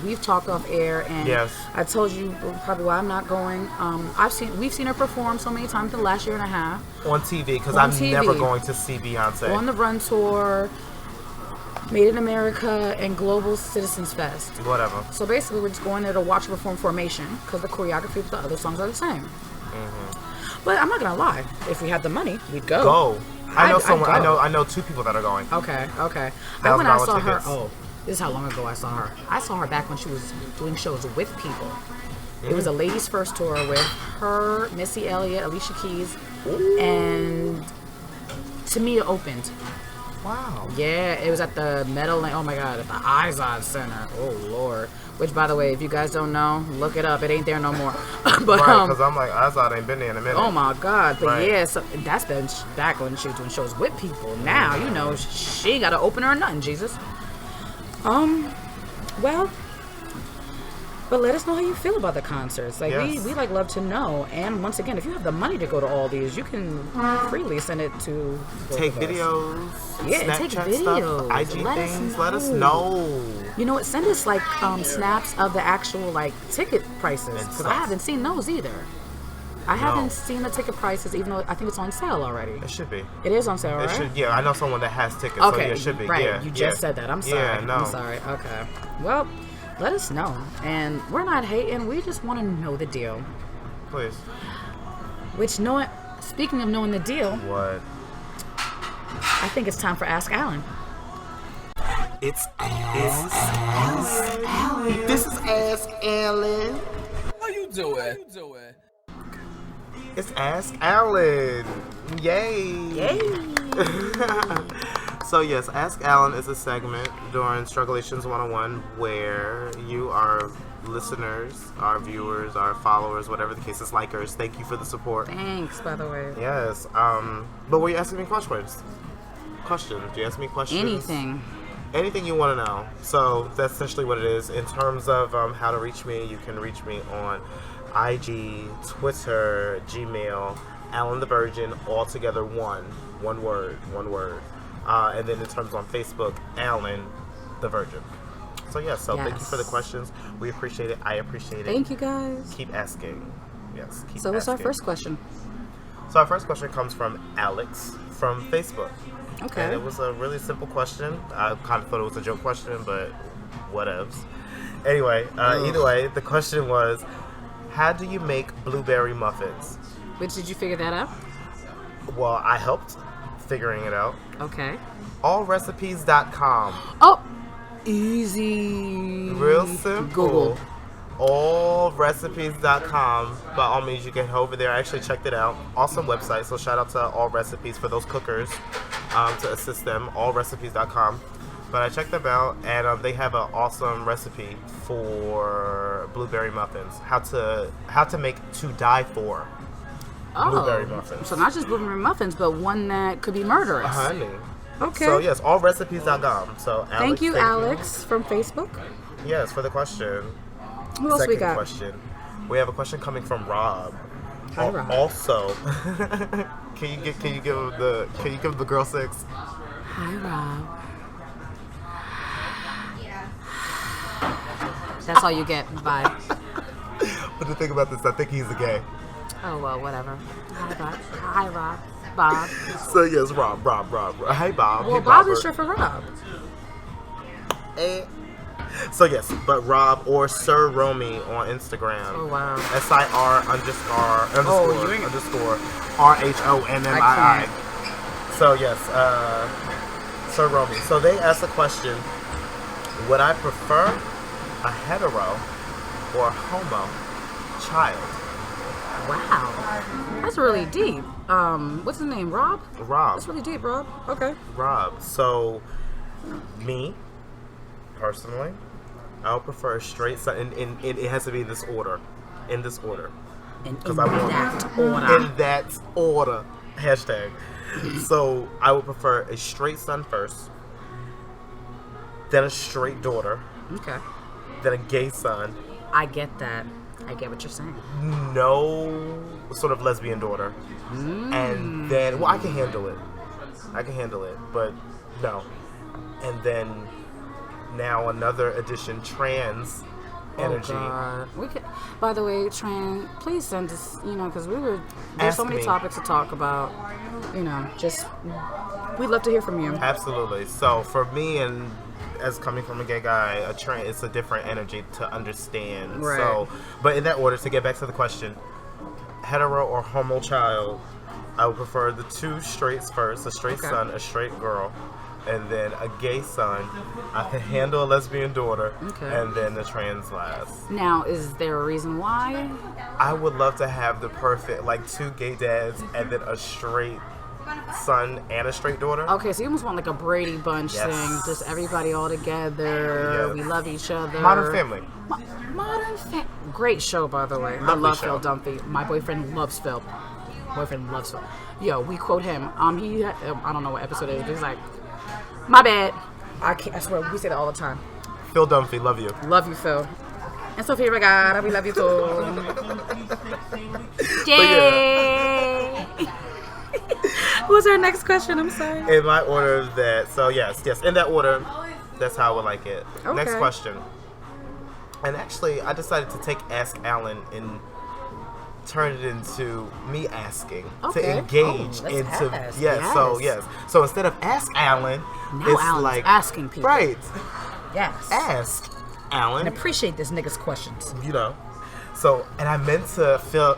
We've talked off air, and Yes. I told you probably why I'm not going. We've seen her perform so many times the last year and a half on TV because On I'm TV. never going to see Beyonce. on the Run Tour, Made in America, and Global Citizens Fest. Whatever. So basically, we're just going there to watch her perform Formation because the choreography of the other songs are the same. But I'm not gonna lie. If we had the money, we'd go. Go. I know I'd someone. go. I know 2 people that are going. Okay. Back when I $1,000 saw her, tickets. this is how long ago I saw her. I saw her back when she was doing shows with people. It was a ladies' first tour with her, Missy Elliott, Alicia Keys, and Tamia opened. Wow. Yeah, it was at the Meadowland. Oh my God, at the Izod Center. Oh Lord. Which, by the way, if you guys don't know, look it up. It ain't there no more. But right, because I'm like, Izod ain't been there in a minute. oh my God. But right. yeah, so that's been back when she was doing shows with people. Now, you know, she ain't got to open her or nothing, Jesus. Well, but let us know how you feel about the concerts. Like yes. we like love to know. And once again, if you have the money to go to all these, you can freely send it to take videos. Yeah, Snapchat take videos. Stuff, IG things. Let us know. You know what? Send us like snaps of the actual like ticket prices because I haven't seen those either. I haven't seen the ticket prices, even though I think it's on sale already. It should be. It is on sale, right? It should. Yeah, I know someone that has tickets. Okay, so yeah, it should be. Right, Yeah, you just said that. I'm sorry. Yeah, no. I'm sorry. Okay. Well, let us know. And we're not hating. We just want to know the deal. Please. Which, speaking of knowing the deal, what? I think it's time for Ask Alan. It's Alan. This is Ask Alan. How you doing? It's Ask Alan. Yay. Yay. So yes, Ask Alan is a segment during Struggulations 101 where you, our listeners, our viewers, our followers, whatever the case is, likers, thank you for the support. Thanks, by the way. Yes. But were you asking me questions? Do you ask me questions? Anything you want to know. So that's essentially what it is. In terms of how to reach me, you can reach me on IG, Twitter, Gmail, Alan the Virgin, all together one word. And then in terms on Facebook, Alan the Virgin. So yes, thank you for the questions. We appreciate it. I appreciate it. Thank you guys. Keep asking. Yes, keep asking. So what's our first question? So our first question comes from Alex from Facebook. Okay. And it was a really simple question. I kind of thought it was a joke question, but whatevs. Anyway, either way, the question was, how do you make blueberry muffins? Which, did you figure that out? Well, I helped figuring it out. Okay. Allrecipes.com. Oh, easy. Real simple. Google. Allrecipes.com. By all means, you can go over there. I actually checked it out. Awesome website. So shout out to All Recipes for those cookers to assist them. Allrecipes.com. But I checked them out, and they have an awesome recipe for blueberry muffins. How to make to die for blueberry muffins. So not just blueberry muffins, but one that could be murderous. Honey. Okay. So yes, allrecipes.com. So Alex, thank you, Alex, from Facebook. Yes, for the question. Who else we got? Question. We have a question coming from Rob. Hi, Rob. Also, can you give the girl 6? Hi, Rob. That's all you get. Bye. What do you think about this? I think he's a gay. Oh well, whatever. Hi, Rob. Bob. So yes, Rob. Hey, Bob. Well, hey, Bob Bobbert. is short for Rob. So yes, but Rob or Sir Romy on Instagram. Oh wow. SIR underscore RHOMMII. So yes, Sir Romy. So they asked the question: would I prefer a hetero or a homo child? Wow, that's really deep. What's his name? Rob. That's really deep, Rob. Okay. Rob. So me. Personally, I would prefer a straight son, and it has to be in this order. Because I want in that order. Hashtag. So I would prefer a straight son first, then a straight daughter. Okay. Then a gay son. I get that. I get what you're saying. No sort of lesbian daughter. And then, well, I can handle it, but no. And then now another addition, trans energy. Oh God. We could, by the way, trans, please send us, because there's so many topics to talk about, just, we'd love to hear from you. Absolutely. So for me, and as coming from a gay guy, it's a different energy to understand. Right. So, but in that order, to get back to the question, hetero or homo child, I would prefer the two straights first, a straight son, a straight girl, and then a gay son. I can handle a lesbian daughter, and then the trans last. Now, is there a reason why? I would love to have the perfect, like 2 gay dads and then a straight son and a straight daughter. Okay, so you almost want like a Brady Bunch thing. Just everybody all together. Yes. We love each other. Modern Family. Modern Family. Great show, by the way. I Lovely love show. Phil Dunphy. My boyfriend loves Phil. Yo, we quote him. I don't know what episode it is. But he's like, my bad. I swear, we say that all the time. Phil Dunphy, love you. Love you, Phil. And Sophia Regata, we love you too. Yay! What's our next question? I'm sorry. In my order of that, so yes, in that order, that's how I would like it. Okay. Next question. And actually, I decided to take Ask Alan and turn it into me asking Okay. to engage let's into ask. yes. So instead of Ask Alan, Now it's Alan's like asking people. right. Yes. Ask Alan. And appreciate this nigga's questions. You know. So, and I meant to fill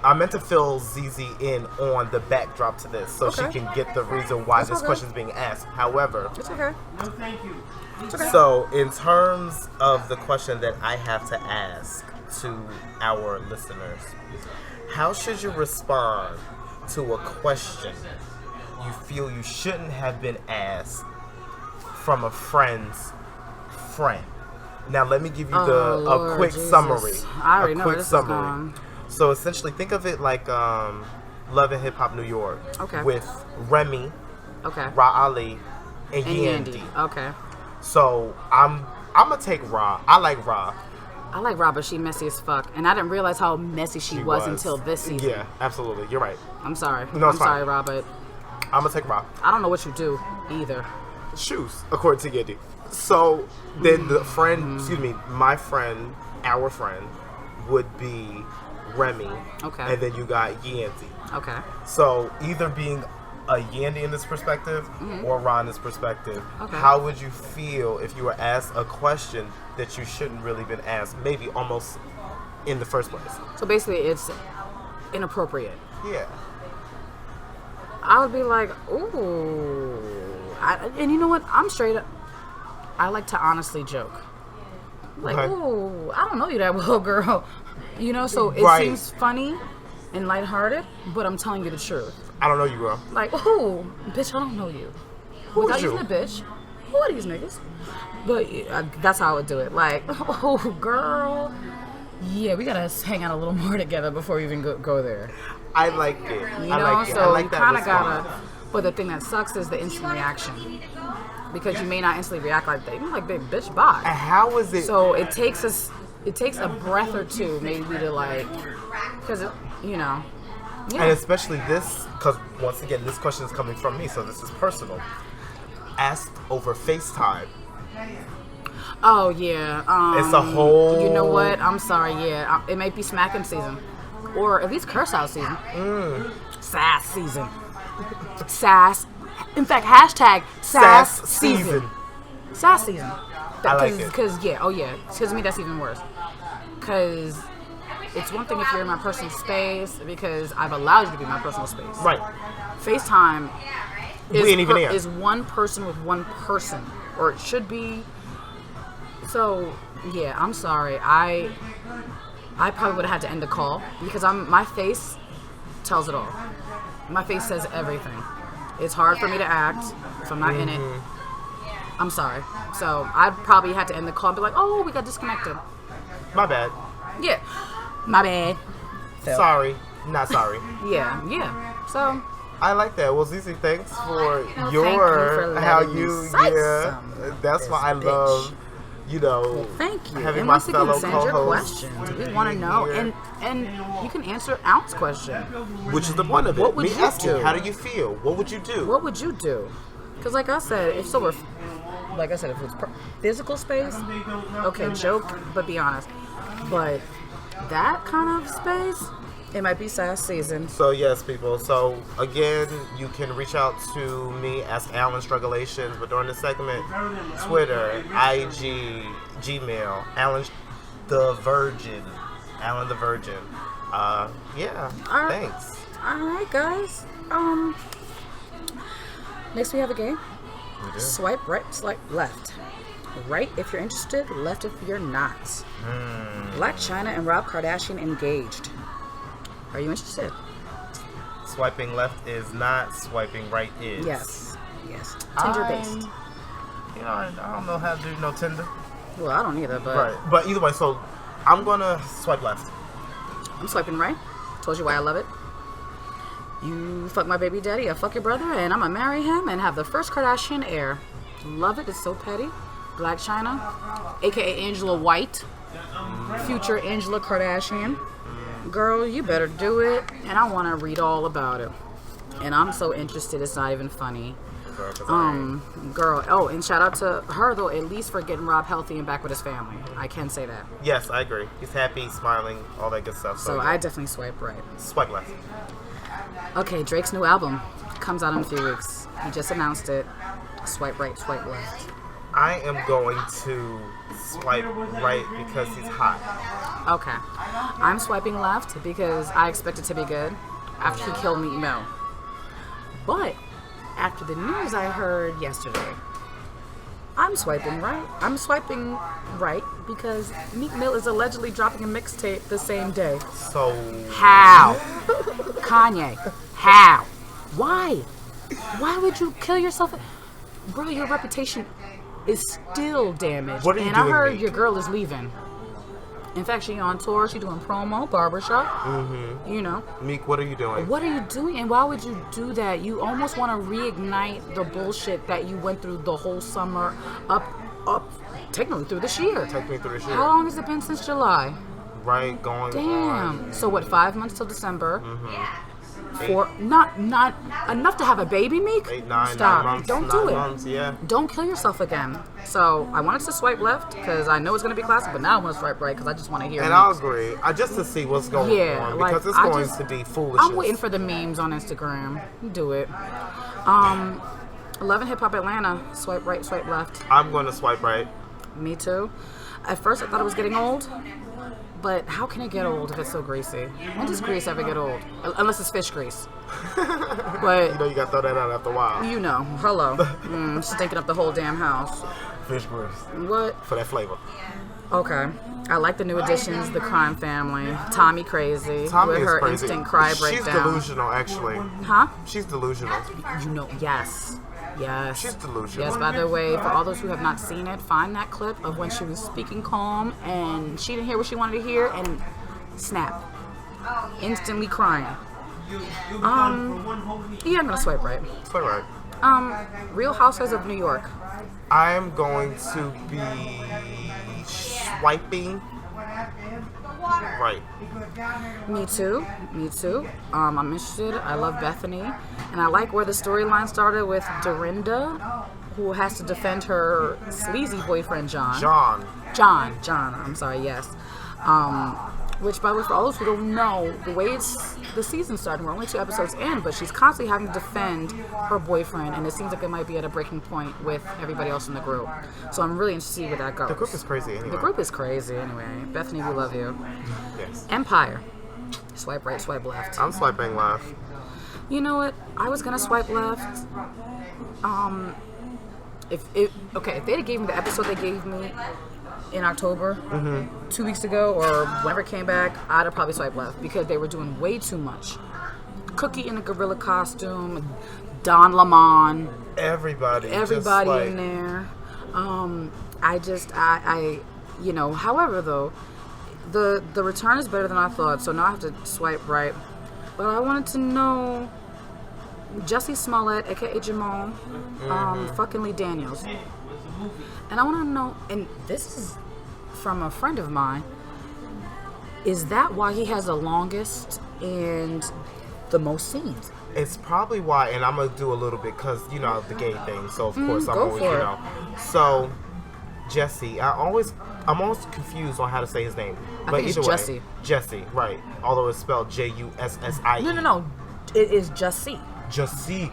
Zeezee in on the backdrop to this, so she Okay. can get the reason why That's this okay. question is being asked. However, It's okay. It's okay. so in terms of the question that I have to ask to our listeners, how should you respond to a question you feel you shouldn't have been asked from a friend's friend? Now, let me give you a Lord quick Jesus. summary. I already a know quick where this is summary. going. So essentially, think of it like Love and Hip Hop New York, Okay. with Remy, Okay. Ra Ali, and And Yandy. Yandy. Okay. So I'm gonna take Ra. I like Ra. I like Rob, but she messy as fuck. And I didn't realize how messy she was until this season. Yeah, absolutely. You're right. I'm sorry. No, it's I'm sorry, fine. Rob, but I'm gonna take Ra. I don't know what you do either. Shoes, according to Yandy. So then the friend, my friend, our friend, would be Remy. Okay. And then you got Yandy. Okay. So either being a Yandy in this perspective or Ron in this perspective, Okay. how would you feel if you were asked a question that you shouldn't really been asked, maybe almost in the first place? So basically, it's inappropriate. Yeah. I would be like, ooh. And you know what? I'm straight up. I like to honestly joke. Like, Okay. ooh, I don't know you that well, girl. You know, so it Right. seems funny and lighthearted, but I'm telling you the truth. I don't know you, girl. Like, ooh, bitch, I don't know you. Who Without is you? using a bitch. Who are these niggas? But that's how I would do it. Like, oh, girl. Yeah, we gotta hang out a little more together before we even go there. I like it. You I know, like it. so I like you that kind of response. gotta. But the thing that sucks is the instant reaction, because you may not instantly react like that. You're like, big bitch, And bye. how is it? So it takes a breath or two maybe to like, because you know, And yeah. especially this, because once again, this question is coming from me, so this is personal. Asked over FaceTime. Oh yeah. It's a whole. You know what? I'm sorry. Yeah, it might be smacking season, or at least curse out season. Sass season. Sass. In fact, hashtag sass, season. Sass season. I like it. Because yeah, oh yeah. Because to me that's even worse. Because it's one thing if you're in my personal space, because I've allowed you to be my personal space. Right. FaceTime We ain't even there. is one person with one person, or it should be. So yeah, I'm sorry. I probably would have had to end the call because my face tells it all. My face says everything. It's hard for me to act if I'm not in it. I'm sorry. So I'd probably had to end the call and be like, oh, we got disconnected. My bad. Yeah. My bad. Phil. Sorry. Not sorry. Yeah. So I like that. Well, Zeezee, thanks for thank your you for how letting me you cite yeah. some That's why I bitch. love thank you. having And my once again, fellow send your co-hosts questions. We want to know, here. and you can answer Al's question. Which is the point of it. What would Me you asking, do? how do you feel? What would you do? What would you do? Because like I said, if it's physical space, okay, joke, but be honest. But that kind of space, it might be sass season. So yes, people. So again, you can reach out to me, Ask Alan Struggulations, but during the segment, Twitter, IG, Gmail, Alan the Virgin. Yeah. All right. Thanks. All right, guys. Next we have a game. We do. Swipe right, swipe left. Right if you're interested, left if you're not. Black China and Rob Kardashian engaged. Are you interested? swiping left is not, swiping right is. Yes. Tinder based. You know, I don't know how to do no Tinder. Well, I don't either, but Right. But either way, so I'm gonna swipe left. I'm swiping right. Told you why I love it. You fuck my baby daddy, I fuck your brother, and I'm gonna marry him and have the first Kardashian heir. Love it. It's so petty. Black China, aka Angela White, future Angela Kardashian. Girl, you better do it, and I want to read all about it. And I'm so interested, it's not even funny. Girl. Oh, and shout out to her though, at least for getting Rob healthy and back with his family. I can say that. Yes, I agree. He's happy, smiling, all that good stuff. So yeah. I definitely swipe right. Swipe left. Okay, Drake's new album comes out in a few weeks. He just announced it. Swipe right, swipe left. I am going to swipe right because he's hot. Okay. I'm swiping left because I expect it to be good after he killed Meek Mill. But after the news I heard yesterday, I'm swiping right. I'm swiping right because Meek Mill is allegedly dropping a mixtape the same day. So How? Kanye, how? Why? Why would you kill yourself? Bro, your reputation is still damaged. What are you and doing, I heard Meek? your girl is leaving. In fact, she on tour. She doing promo, barbershop. You know. Meek, what are you doing? What are you doing? And why would you do that? You almost want to reignite the bullshit that you went through the whole summer, up, technically through this year. Take me through this year. How long has it been since July? Right, going Damn. on. So what? 5 months till December. For not enough to have a baby, Meek. 8, 9, Stop. 9 months. Don't 9 do it. months, yeah. Don't kill yourself again. So I wanted to swipe left because I know it's gonna be classic, but now I want to swipe right because I just want to hear. And Meek. I'll agree. Just to see what's going on like, because it's I going just- to be foolishness. I'm waiting for the memes on Instagram. Do it. 11 Hip Hop Atlanta. Swipe right, swipe left. I'm going to swipe right. Me too. At first I thought it was getting old, but how can it get old if it's so greasy? When does grease ever get old? Unless it's fish grease. But You know you got to throw that out after a while. you know, hello. Stinking up the whole damn house. Fish grease What? for that flavor. Okay. I like the new additions, the crime family, Tommy Crazy, Tommy with is her crazy. instant cry She's breakdown. delusional, actually. Huh? She's delusional. You know, yes. Yes. She's delusional. Yes, by the way, for all those who have not seen it, find that clip of when she was speaking calm and she didn't hear what she wanted to hear and snap. Instantly crying. Yeah, I'm gonna swipe right. Swipe right. Real Housewives of New York. I'm going to be swiping right. Me too. Me too. I'm interested. I love Bethany, and I like where the storyline started with Dorinda, who has to defend her sleazy boyfriend John. John. I'm sorry. Yes. Which, by the way, for all those who don't know, the way the season started, we're only 2 episodes in, but she's constantly having to defend her boyfriend, and it seems like it might be at a breaking point with everybody else in the group. So I'm really interested to see where that goes. The group is crazy anyway. The group is crazy anyway. Bethany, we love you. Yes. Empire. Swipe right, swipe left. I'm swiping left. You know what? I was gonna swipe left. If they'd have gave me the episode they gave me in October, 2 weeks ago, or whenever it came back, I'd have probably swiped left because they were doing way too much. Cookie in a gorilla costume, Don Lemon, Everybody everybody just like, in there. However though, the return is better than I thought, so now I have to swipe right. But I wanted to know Jussie Smollett, aka Jamal, fucking Lee Daniels. And I want to know, and this is from a friend of mine, is that why he has the longest and the most scenes? It's probably why, and I'm gonna do a little bit because the gay thing. So of course I'm go always for it. So Jesse, I'm always confused on how to say his name. But think it's either way, Jesse. Jesse, right? Although it's spelled Jussie. No. It is Jussie. Jesse.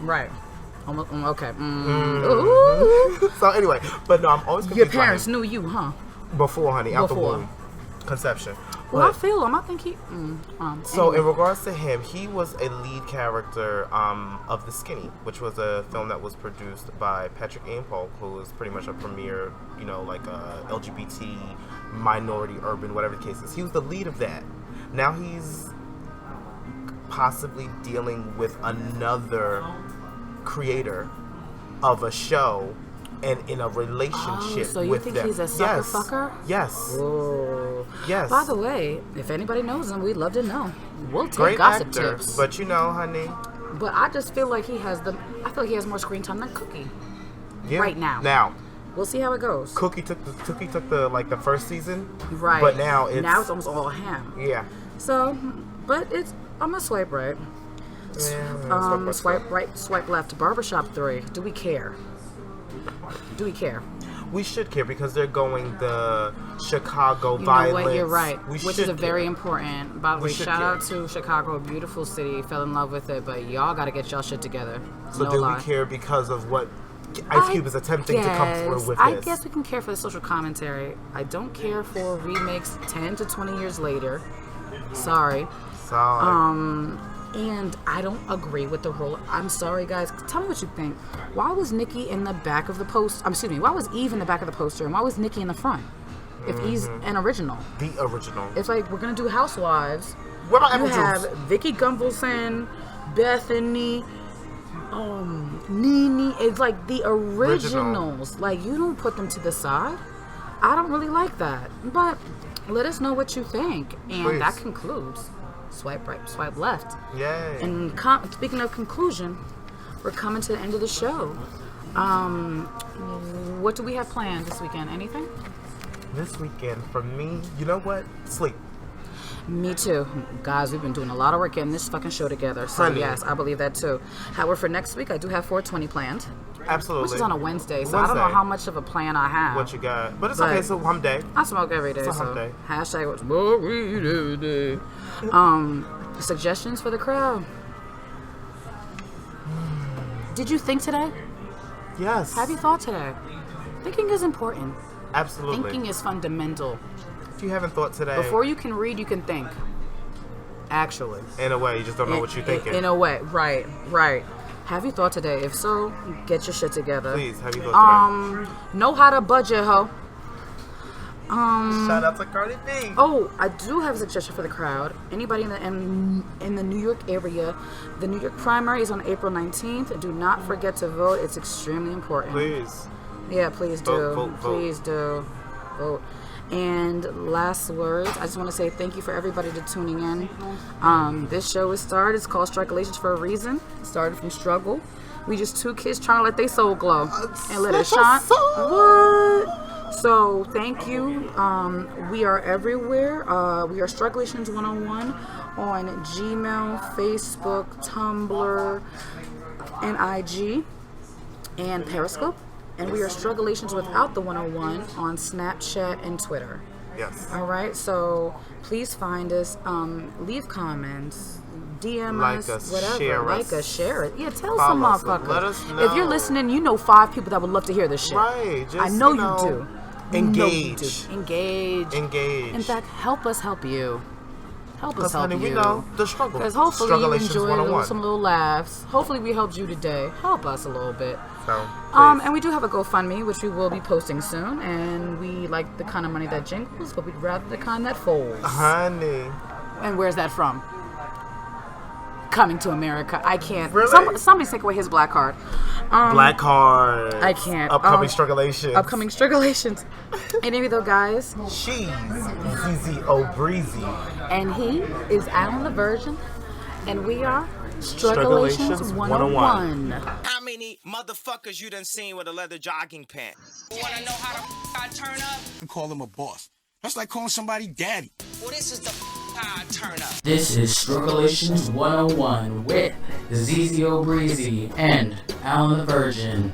Right. Almost, okay. Ooh. So anyway, but no, I'm always confused. Your by parents him. knew you, huh? Before, honey, out the Before. womb, conception. Well, I But- feel him. I think he. So anyway. in regards to him, he was a lead character of The Skinny, which was a film that was produced by Patrick Ian Polk, who is pretty much a premier, LGBT minority urban, whatever the case is. He was the lead of that. Now he's possibly dealing with another creator of a show and in a relationship so you with think them. he's a sucker fucker? Yes. Oh. Yes. By the way, if anybody knows him, we'd love to know. We'll take Great gossip actor, tips. but you know, honey. But I just feel like I feel like he has more screen time than Cookie. Yeah. Right now. Now. We'll see how it goes. Cookie took the first season. Right. But now it's almost all him. Yeah. So, but I'm gonna swipe right. Yeah, Swipe right, swipe left. Barbershop 3. Do we care? Do we care? We should care because they're going the Chicago You violence. know what? You're right. We Which should is a very care. important. By the We way, should shout care. out to Chicago, a beautiful city. Fell in love with it, but y'all gotta get y'all shit together. So no do lie. we care because of what Ice Cube is attempting to come through with I this? guess we can care for the social commentary. I don't care for remakes 10 to 20 years later. Sorry. And I don't agree with the role. I'm sorry, guys. Tell me what you think. Why was Nikki in the back of the poster? Excuse me. Why was Eve in the back of the poster, and why was Nikki in the front? If Eve's an original. The original. It's like we're gonna do Housewives. What about You Apple have Juice? Vicky Gunvalson, Bethany, Nene. It's like the originals. Like you don't put them to the side. I don't really like that. But let us know what you think. And Please. that concludes Swipe Right, Swipe Left. Yay. And speaking of conclusion, we're coming to the end of the show. What do we have planned this weekend? Anything? This weekend, for me, you know what? Sleep. Me too. Guys, we've been doing a lot of work getting this fucking show together. So Honey. yes, I believe that too. However, for next week, I do have 420 planned. Absolutely. Which is on a Wednesday, so I don't know Wednesday. how much of a plan I have. What you got? But it's But- okay, it's a hump day. I smoke every day, It's a so hump day. hashtag what's more weed every day. Suggestions for the crowd. Did you think today? Yes. Have you thought today? Thinking is important. Absolutely. Thinking is fundamental. If you haven't thought today, Before you can read, you can think. Actually. in a way, you just don't know what you're thinking. In a way, right. Have you thought today? If so, get your shit together. Please, have you thought Know how to budget, ho. today? Shout out to Cardi B. Oh, I do have a suggestion for the crowd. Anybody in the New York area, the New York primary is on April 19th. Do not forget to vote. It's extremely important. Please. Yeah, please do. Vote. Please do. Vote. And last words, I just want to say thank you for everybody to tuning in. This show is started. It's called Struggulations for a reason. It started from struggle. We just two kids trying to let their soul glow and let it shine. What? So thank you. We are everywhere. We are Struggulations 101 on Gmail, Facebook, Tumblr, and IG, and Periscope. And we are Struggulations without the 101 on Snapchat and Twitter. Yes. All right, so please find us. Leave comments, DM Like us, whatever. share Like us. us, share it. Yeah, tell Follow some us. motherfuckers. Let us If you're know. listening, you know 5 people that would love to hear this shit. Right. Just, I know you you do. Engage. Engage. Engage. In fact, help us help you. Help us Because, help honey, you. we know the struggle. Because hopefully you Struggulations enjoyed 101. some little laughs. Hopefully we helped you today. Help us a little bit. So, please. And we do have a GoFundMe, which we will be posting soon. And we like the kind of money that jingles, but we'd rather the kind that folds. Honey. And where's that from? Coming to America. I can't. Really? Somebody take away his black card. Black card. I can't. Upcoming Struggulations. Upcoming Struggulations. Anyway, though, guys. She's Zeezee O Breezy. And he is Alan the Virgin. And we are Struggulations 101. How many motherfuckers you done seen with a leather jogging pant? Wanna know how the I turn up? And call him a boss. That's like calling somebody daddy. Well, this is the how I turn up. This is Struggulations 101 with Zeezee O Breezy and Alan the Virgin.